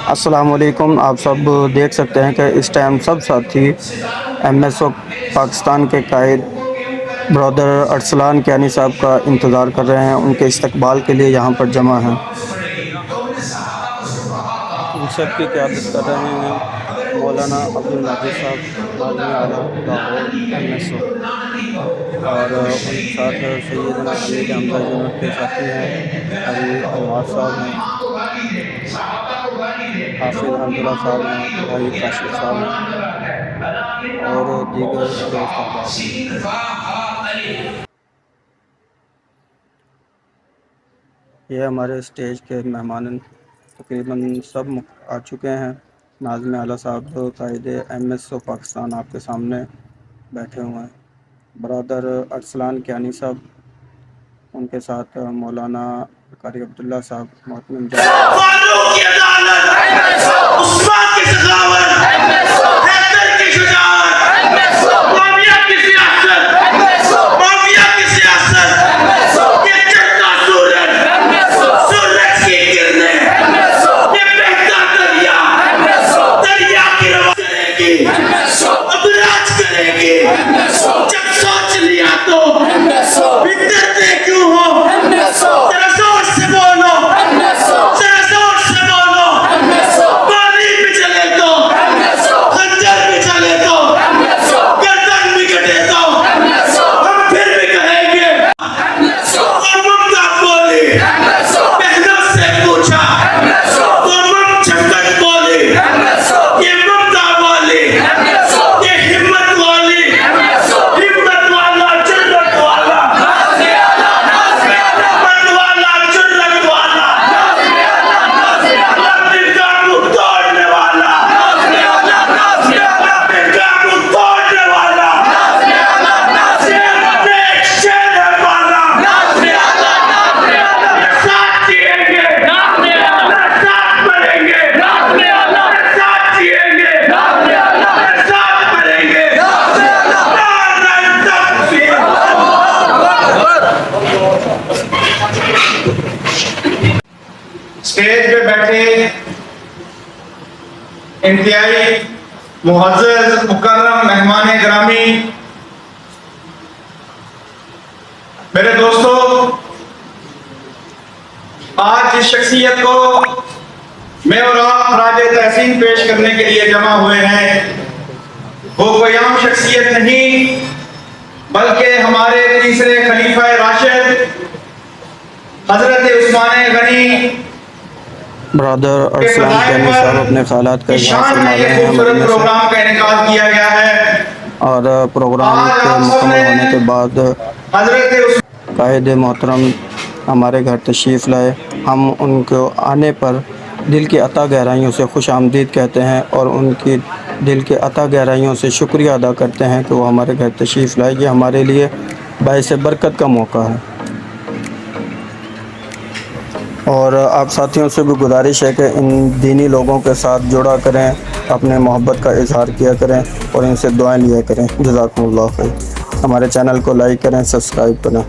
अस्सलाम वालेकुम। आप सब देख सकते हैं कि इस टाइम सब साथी एमएसओ पाकिस्तान के कायद ब्रदर अरसलान कियानी साहब का इंतज़ार कर रहे हैं। उनके इस्तकबाल के लिए यहाँ पर जमा हैं। इन सब की क़यादत कर रहे हैं मौलाना अब्दुल नाज़िर साहब, नाज़िम आला लाहौर एमएसओ, और उनके साथ सैयदना अमीर हमज़ा यूनिट के साथी हैं, अली अनवार साहब हैं, हाफिज़ हमदुल्ला साहब हैं, भाई काशिफ साहब हैं और दीगर दोस्त अहबाब हैं। ये हमारे स्टेज के मेहमान तकरीबन सब आ चुके हैं। नाज़िम आला साहब कायदे एमएसओ पाकिस्तान आपके सामने बैठे हुए हैं। ब्रदर अरसलान कियानी साहब, उनके साथ मौलाना कारी अब्दुल्ला साहब, मोहतरम स्टेज पे बैठे इंतहाई मुअज़्ज़ज़ मुकर्रम मेहमान ग्रामी, मेरे दोस्तों, आज जिस शख्सियत को मैं और आप खराज तहसीन पेश करने के लिए जमा हुए हैं, वो कोई आम शख्सियत नहीं बल्कि हमारे तीसरे खलीफा राशिद हजरत उस्मान गनी ब्रदर अरसलान कियानी साहब अपने ख़यालात का इज़हार फरमा रहे हैं। प्रोग्राम का इनेकाद किया गया है और प्रोग्राम के मुकम्मल होने के बाद कायदे मोहतरम हमारे घर तशरीफ़ लाए। हम उनको आने पर दिल की अता गहराइयों से खुश आमदीद कहते हैं और उनकी दिल के अता गहराइयों से शुक्रिया अदा करते हैं कि वो हमारे घर तशरीफ़ लाए। ये हमारे लिए बाइस बरकत का मौका है। और आप साथियों से भी गुजारिश है कि इन दीनी लोगों के साथ जुड़ा करें, अपने मोहब्बत का इजहार किया करें और इनसे दुआएं लिया करें। जज़ाकुमुल्लाह खैर। हमारे चैनल को लाइक करें, सब्सक्राइब करें।